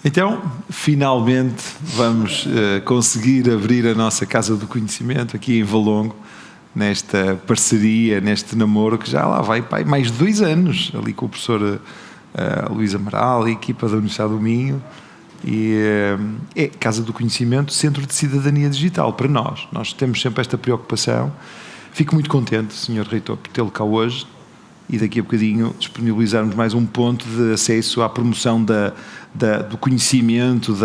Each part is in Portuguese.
Então, finalmente, vamos conseguir abrir a nossa Casa do Conhecimento aqui em Valongo, nesta parceria, neste namoro que já lá vai mais de 2 anos, ali com o professor Luís Amaral, a equipa da Universidade do Minho, e é Casa do Conhecimento, Centro de Cidadania Digital, para nós. Nós temos sempre esta preocupação. Fico muito contente, Sr. Reitor, por tê-lo cá hoje, e daqui a bocadinho disponibilizarmos mais um ponto de acesso à promoção do conhecimento,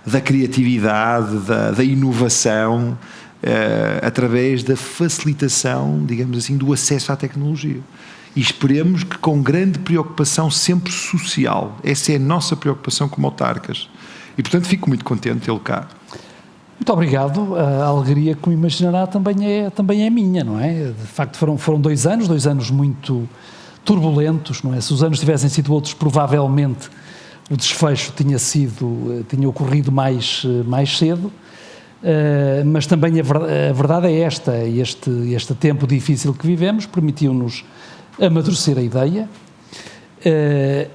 da criatividade, da inovação, através da facilitação, digamos assim, do acesso à tecnologia. E esperemos que com grande preocupação sempre social. Essa é a nossa preocupação como autarcas. E, portanto, fico muito contente de tê-lo cá. Muito obrigado. A alegria, como imaginará, também é minha, não é? De facto, foram 2 anos muito turbulentos, não é? Se os anos tivessem sido outros, provavelmente o desfecho tinha ocorrido mais cedo, mas também a verdade é esta, este tempo difícil que vivemos permitiu-nos amadurecer a ideia,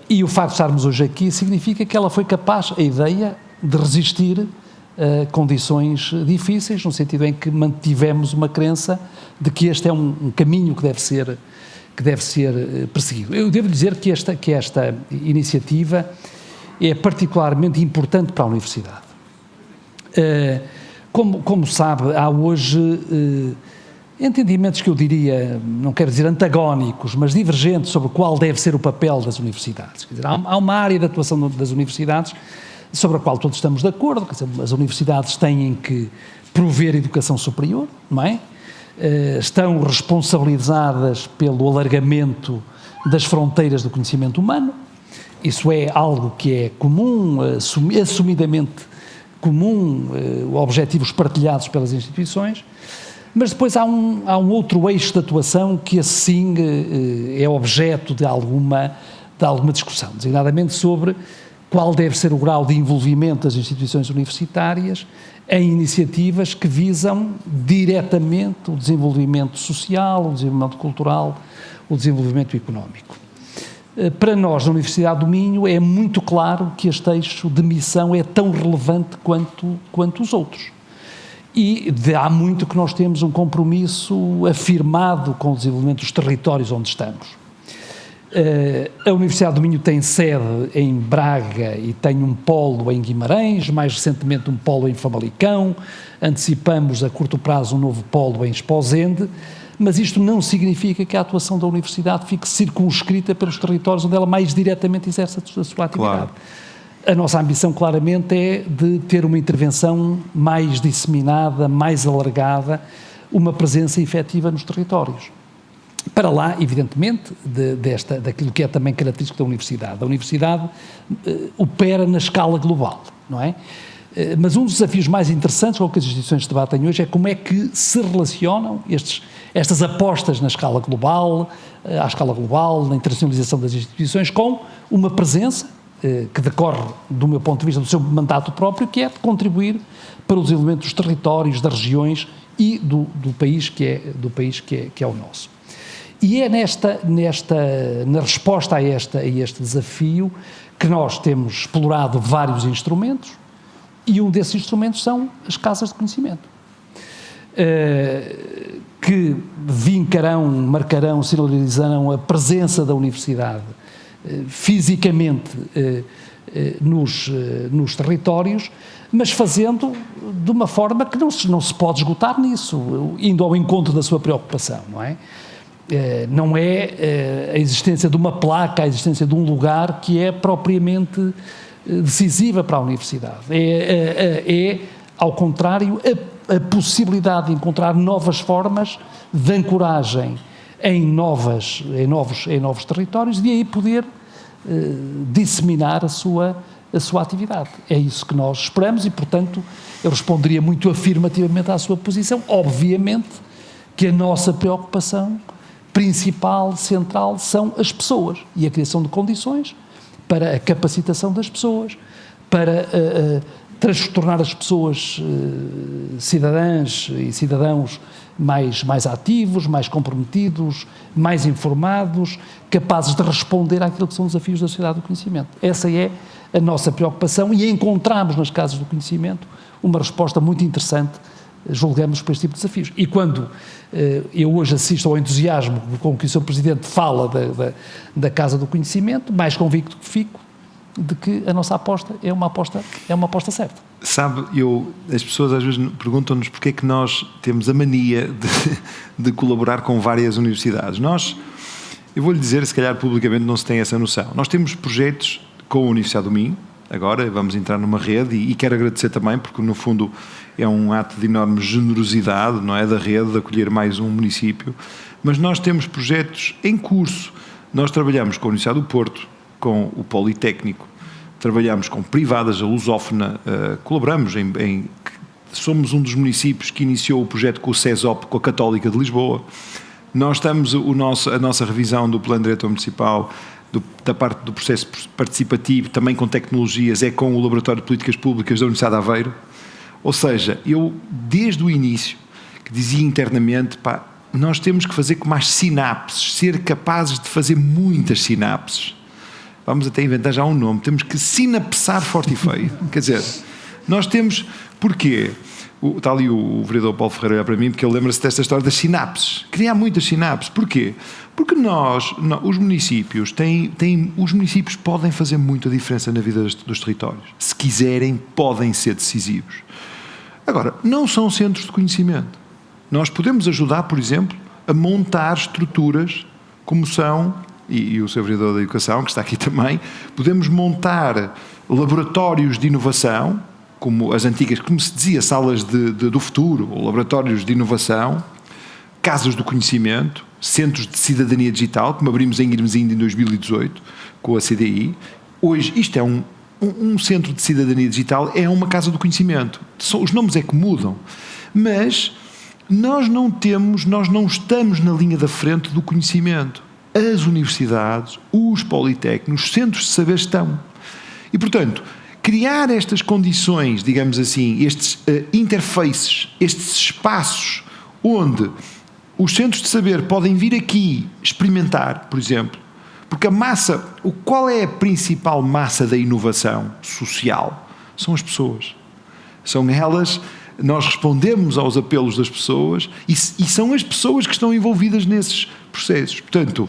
e o facto de estarmos hoje aqui significa que ela foi capaz, a ideia, de resistir condições difíceis, no sentido em que mantivemos uma crença de que este é um caminho que deve ser perseguido. Eu devo dizer que esta iniciativa é particularmente importante para a Universidade. Como sabe, há hoje entendimentos que eu diria, não quero dizer antagónicos, mas divergentes sobre qual deve ser o papel das universidades. Quer dizer, há uma área de atuação das universidades sobre a qual todos estamos de acordo. Quer dizer, as universidades têm que prover educação superior, não é? Estão responsabilizadas pelo alargamento das fronteiras do conhecimento humano. Isso é algo que é comum, assumidamente comum, objetivos partilhados pelas instituições, mas depois há um outro eixo de atuação que assim é objeto de alguma discussão, designadamente sobre qual deve ser o grau de envolvimento das instituições universitárias em iniciativas que visam diretamente o desenvolvimento social, o desenvolvimento cultural, o desenvolvimento económico. Para nós, na Universidade do Minho, é muito claro que este eixo de missão é tão relevante quanto os outros. E há muito que nós temos um compromisso afirmado com o desenvolvimento dos territórios onde estamos. A Universidade do Minho tem sede em Braga e tem um polo em Guimarães, mais recentemente um polo em Famalicão, antecipamos a curto prazo um novo polo em Esposende, mas isto não significa que a atuação da Universidade fique circunscrita pelos territórios onde ela mais diretamente exerce a sua atividade. Claro. A nossa ambição claramente é de ter uma intervenção mais disseminada, mais alargada, uma presença efetiva nos territórios. Para lá, evidentemente, daquilo que é também característico da Universidade. A Universidade opera na escala global, não é? Mas um dos desafios mais interessantes com o que as instituições debatem hoje é como é que se relacionam estas apostas à escala global, na internacionalização das instituições, com uma presença que decorre, do meu ponto de vista, do seu mandato próprio, que é de contribuir para o desenvolvimento dos territórios, das regiões e do país que é o nosso. E é na resposta a este desafio que nós temos explorado vários instrumentos, e um desses instrumentos são as casas de conhecimento, que marcarão, sinalizarão a presença da universidade fisicamente nos territórios, mas fazendo de uma forma que não se pode esgotar nisso, indo ao encontro da sua preocupação, não é? Não é a existência de uma placa, a existência de um lugar que é propriamente decisiva para a universidade. É ao contrário, a possibilidade de encontrar novas formas de ancoragem em novos territórios, e de aí poder disseminar a sua atividade. É isso que nós esperamos e, portanto, eu responderia muito afirmativamente à sua posição. Obviamente que a nossa preocupação principal, central, são as pessoas e a criação de condições para a capacitação das pessoas, para tornar as pessoas cidadãs e cidadãos mais ativos, mais comprometidos, mais informados, capazes de responder àquilo que são os desafios da sociedade do conhecimento. Essa é a nossa preocupação e encontramos nas casas do conhecimento uma resposta muito interessante, julgamos, para este tipo de desafios. E quando eu hoje assisto ao entusiasmo com que o Sr. Presidente fala da Casa do Conhecimento, mais convicto fico de que a nossa aposta é uma aposta certa. Sabe, as pessoas às vezes perguntam-nos porque é que nós temos a mania de colaborar com várias universidades. Eu vou-lhe dizer, se calhar publicamente não se tem essa noção. Nós temos projetos com a Universidade do Minho, agora vamos entrar numa rede e quero agradecer também, porque no fundo é um ato de enorme generosidade, não é, da rede, de acolher mais um município, mas nós temos projetos em curso. Nós trabalhamos com a Universidade do Porto, com o Politécnico, trabalhamos com privadas, a Lusófona, colaboramos somos um dos municípios que iniciou o projeto com o CESOP, com a Católica de Lisboa. Nós estamos, a nossa revisão do Plano Diretor Municipal, da parte do processo participativo, também com tecnologias, é com o Laboratório de Políticas Públicas da Universidade de Aveiro. Ou seja, eu, desde o início, que dizia internamente, nós temos que fazer com mais sinapses, ser capazes de fazer muitas sinapses. Vamos até inventar já um nome, temos que sinapsar forte e feio. Quer dizer, nós temos... Porquê? Está ali o vereador Paulo Ferreira a olhar para mim, porque ele lembra-se desta história das sinapses. Criar muitas sinapses. Porquê? Porque os municípios os municípios podem fazer muita diferença na vida dos territórios. Se quiserem, podem ser decisivos. Agora, não são centros de conhecimento. Nós podemos ajudar, por exemplo, a montar estruturas como são, e o Sr. Vereador da Educação, que está aqui também, podemos montar laboratórios de inovação, como as antigas, como se dizia, salas do futuro, ou laboratórios de inovação, casas do conhecimento, centros de cidadania digital, como abrimos em Irmesinde em 2018, com a CDI. Hoje, isto é um centro de cidadania digital, é uma casa do conhecimento. Os nomes é que mudam. Mas nós não estamos na linha da frente do conhecimento. As universidades, os politécnicos, os centros de saber estão. E, portanto, criar estas condições, digamos assim, estes interfaces, estes espaços onde os centros de saber podem vir aqui experimentar, por exemplo, porque qual é a principal massa da inovação social? São as pessoas. São elas, nós respondemos aos apelos das pessoas e são as pessoas que estão envolvidas nesses processos. Portanto,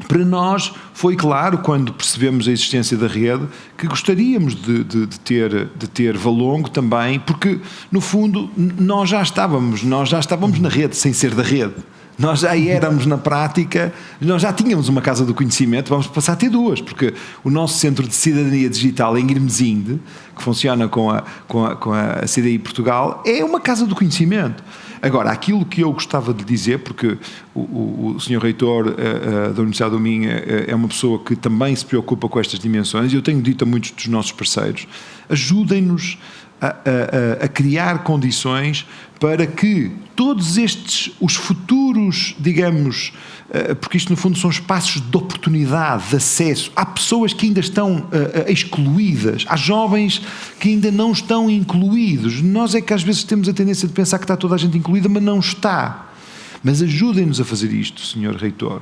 para nós foi claro, quando percebemos a existência da rede, que gostaríamos de ter Valongo também, porque no fundo nós já estávamos na rede sem ser da rede. Nós já éramos na prática, nós já tínhamos uma casa do conhecimento, vamos passar a ter duas, porque o nosso centro de cidadania digital em Irmesinde, que funciona com a CDI Portugal, é uma casa do conhecimento. Agora, aquilo que eu gostava de dizer, porque o Sr. Reitor da Universidade do Minho é uma pessoa que também se preocupa com estas dimensões, e eu tenho dito a muitos dos nossos parceiros, ajudem-nos a criar condições para que todos os futuros, digamos, porque isto no fundo são espaços de oportunidade, de acesso, há pessoas que ainda estão excluídas, há jovens que ainda não estão incluídos. Nós é que às vezes temos a tendência de pensar que está toda a gente incluída, mas não está. Mas ajudem-nos a fazer isto, Sr. Reitor.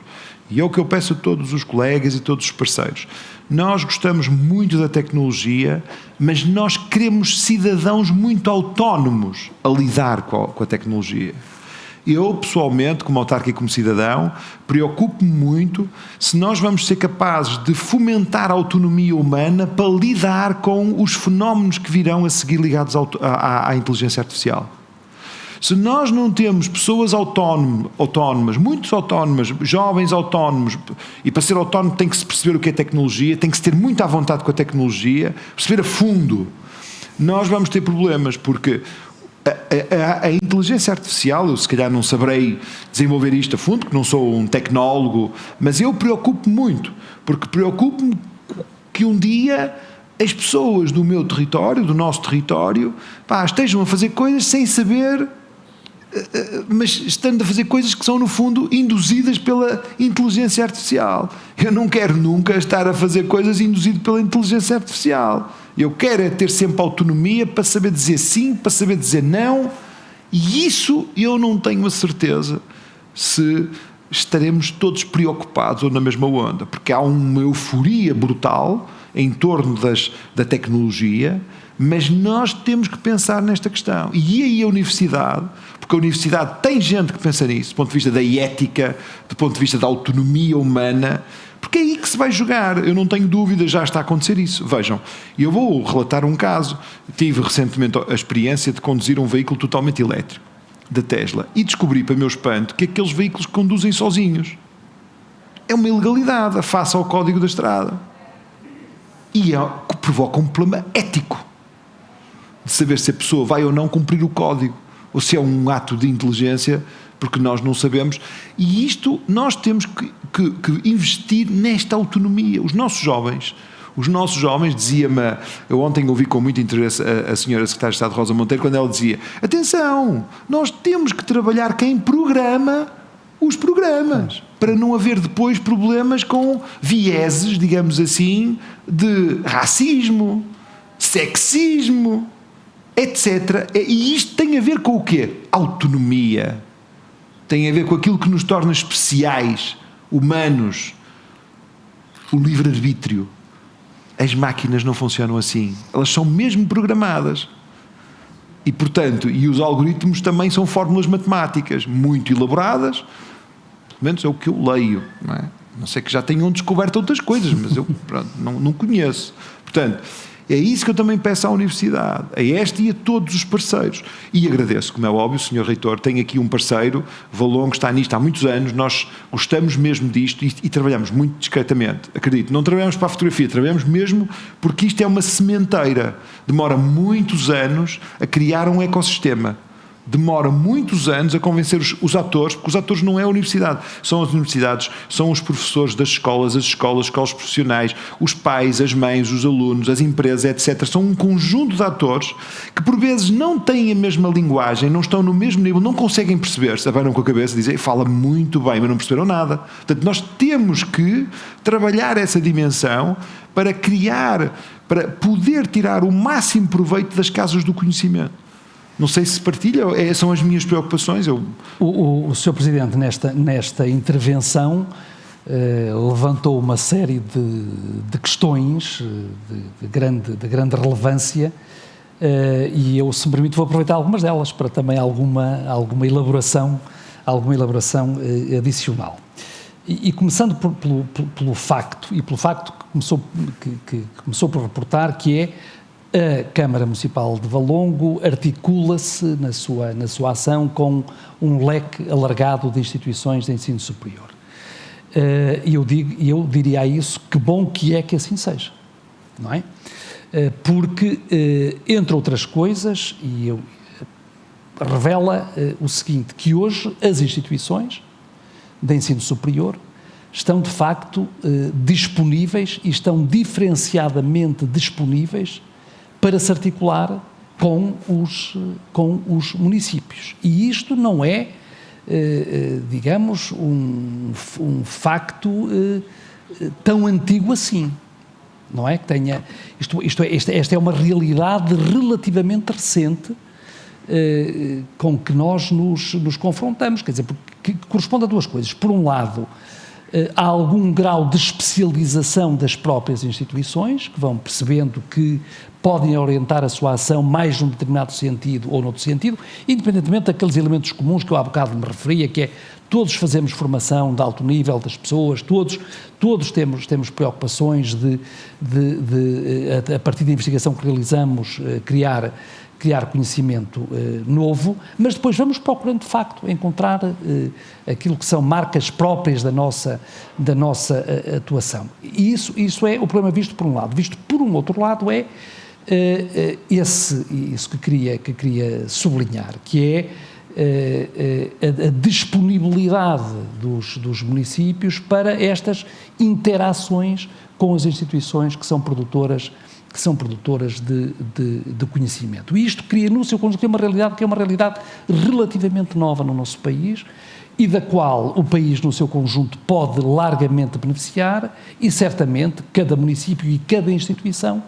E é o que eu peço a todos os colegas e todos os parceiros. Nós gostamos muito da tecnologia, mas nós queremos cidadãos muito autónomos a lidar com a tecnologia. Eu, pessoalmente, como autarca e como cidadão, preocupo-me muito se nós vamos ser capazes de fomentar a autonomia humana para lidar com os fenómenos que virão a seguir ligados à inteligência artificial. Se nós não temos pessoas autónomas, muitos autónomas, jovens autónomos, e para ser autónomo tem que se perceber o que é tecnologia, tem que se ter muita vontade com a tecnologia, perceber a fundo, nós vamos ter problemas, porque a inteligência artificial, eu se calhar não saberei desenvolver isto a fundo, porque não sou um tecnólogo, mas eu preocupo-me muito, porque preocupo-me que um dia as pessoas do meu território, do nosso território, estejam a fazer coisas sem saber, mas estando a fazer coisas que são no fundo induzidas pela inteligência artificial. Eu não quero nunca estar a fazer coisas induzidas pela inteligência artificial. Eu quero é ter sempre autonomia para saber dizer sim, para saber dizer não, e isso eu não tenho a certeza se estaremos todos preocupados ou na mesma onda, porque há uma euforia brutal em torno da tecnologia, mas nós temos que pensar nesta questão. E aí a universidade, porque a universidade tem gente que pensa nisso, do ponto de vista da ética, do ponto de vista da autonomia humana, porque é aí que se vai jogar. Eu não tenho dúvida, já está a acontecer isso. Vejam, eu vou relatar um caso. Tive recentemente a experiência de conduzir um veículo totalmente elétrico, da Tesla, e descobri, para meu espanto, que aqueles veículos conduzem sozinhos. É uma ilegalidade face ao código da estrada. E provoca um problema ético de saber se a pessoa vai ou não cumprir o código, ou se é um ato de inteligência, porque nós não sabemos. E isto, nós temos que investir nesta autonomia. Os nossos jovens, dizia-me, eu ontem ouvi com muito interesse a senhora Secretária de Estado Rosa Monteiro, quando ela dizia, atenção, nós temos que trabalhar quem programa os programas, para não haver depois problemas com vieses, digamos assim, de racismo, sexismo, etc. E isto tem a ver com o quê? Autonomia. Tem a ver com aquilo que nos torna especiais, humanos, o livre-arbítrio. As máquinas não funcionam assim. Elas são mesmo programadas. E, portanto, os algoritmos também são fórmulas matemáticas muito elaboradas, pelo menos é o que eu leio, não é? Não sei que já tenham descoberto outras coisas, mas eu não conheço. Portanto, é isso que eu também peço à Universidade, a esta e a todos os parceiros. E agradeço, como é óbvio, o Sr. Reitor tem aqui um parceiro, Valongo, está nisto há muitos anos, nós gostamos mesmo disto e trabalhamos muito discretamente. Acredito, não trabalhamos para a fotografia, trabalhamos mesmo porque isto é uma sementeira. Demora muitos anos a criar um ecossistema. Demora muitos anos a convencer os atores, porque os atores não é a universidade, são as universidades, são os professores das escolas, as escolas profissionais, os pais, as mães, os alunos, as empresas, etc. São um conjunto de atores que por vezes não têm a mesma linguagem, não estão no mesmo nível, não conseguem perceber-se, abanam com a cabeça e dizem, fala muito bem, mas não perceberam nada. Portanto, nós temos que trabalhar essa dimensão para para poder tirar o máximo proveito das casas do conhecimento. Não sei se partilha, são as minhas preocupações. O Sr. Presidente, nesta intervenção, levantou uma série de questões de grande relevância, e eu, se me permite, vou aproveitar algumas delas para também alguma elaboração adicional. E começando pelo facto que começou por reportar, que é a Câmara Municipal de Valongo articula-se na sua ação com um leque alargado de instituições de ensino superior. E eu diria a isso, que bom que é que assim seja, não é? Porque, entre outras coisas, revela o seguinte, que hoje as instituições de ensino superior estão, de facto, disponíveis e estão diferenciadamente disponíveis para se articular com os municípios. E isto não é, digamos, um facto tão antigo assim, não é? Que tenha, esta é uma realidade relativamente recente com que nós nos confrontamos, quer dizer, porque corresponde a duas coisas. Por um lado, há algum grau de especialização das próprias instituições, que vão percebendo que podem orientar a sua ação mais num determinado sentido ou noutro sentido, independentemente daqueles elementos comuns que eu há bocado me referia, que é todos fazemos formação de alto nível das pessoas, todos temos preocupações de a partir da investigação que realizamos, criar conhecimento novo, mas depois vamos procurando, de facto, encontrar aquilo que são marcas próprias da nossa atuação. E isso é o problema visto por um lado. Visto por um outro lado é isso que queria sublinhar, que é a disponibilidade dos municípios para estas interações com as instituições que são produtoras de conhecimento. E isto cria no seu conjunto uma realidade que é uma realidade relativamente nova no nosso país e da qual o país no seu conjunto pode largamente beneficiar e certamente cada município e cada instituição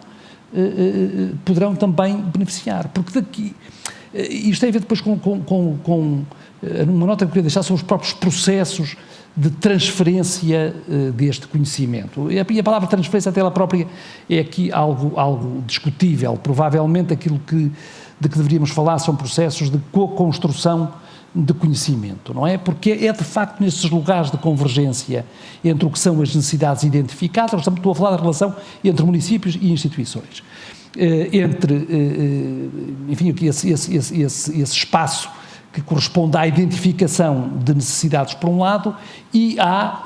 poderão também beneficiar, porque daqui, isto tem a ver depois com uma nota que eu queria deixar sobre os próprios processos de transferência deste conhecimento. E a palavra transferência até ela própria é aqui algo discutível. Provavelmente aquilo de que deveríamos falar são processos de co-construção de conhecimento, não é? Porque é de facto nesses lugares de convergência entre o que são as necessidades identificadas, estou a falar da relação entre municípios e instituições, enfim, esse espaço que corresponde à identificação de necessidades por um lado e à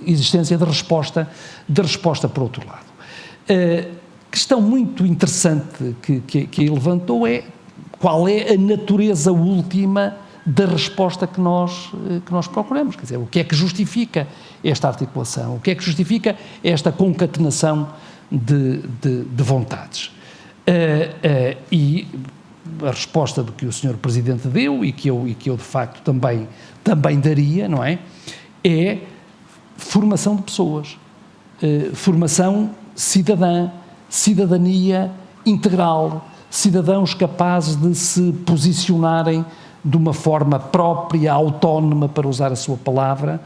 existência de resposta por outro lado. Questão muito interessante que ele levantou é qual é a natureza última da resposta que nós procuramos, quer dizer, o que é que justifica esta articulação, o que é que justifica esta concatenação de vontades. E a resposta do que o Sr. Presidente deu e que eu de facto também daria, não é? É formação de pessoas, formação cidadã, cidadania integral, cidadãos capazes de se posicionarem de uma forma própria, autónoma, para usar a sua palavra,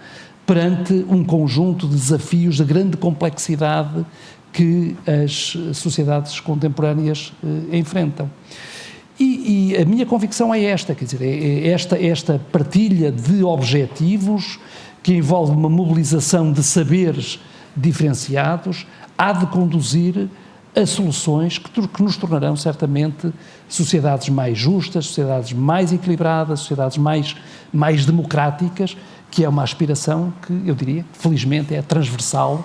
perante um conjunto de desafios de grande complexidade que as sociedades contemporâneas enfrentam. E a minha convicção é esta, quer dizer, é esta partilha de objetivos que envolve uma mobilização de saberes diferenciados, há de conduzir a soluções que nos tornarão certamente sociedades mais justas, sociedades mais equilibradas, sociedades mais democráticas, que é uma aspiração que, eu diria, felizmente é transversal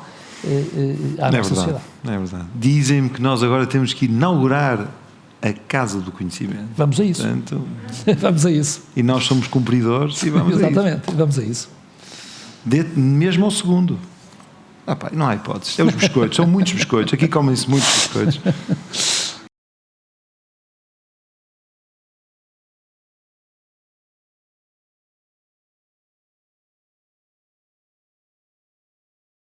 à nossa sociedade. Não é verdade. Dizem-me que nós agora temos que inaugurar a Casa do Conhecimento. Vamos a isso. Portanto, vamos a isso. E nós somos cumpridores e vamos a isso. Exatamente, vamos a isso. Mesmo ao segundo. Não há hipóteses. É os biscoitos, são muitos biscoitos. Aqui comem-se muitos biscoitos.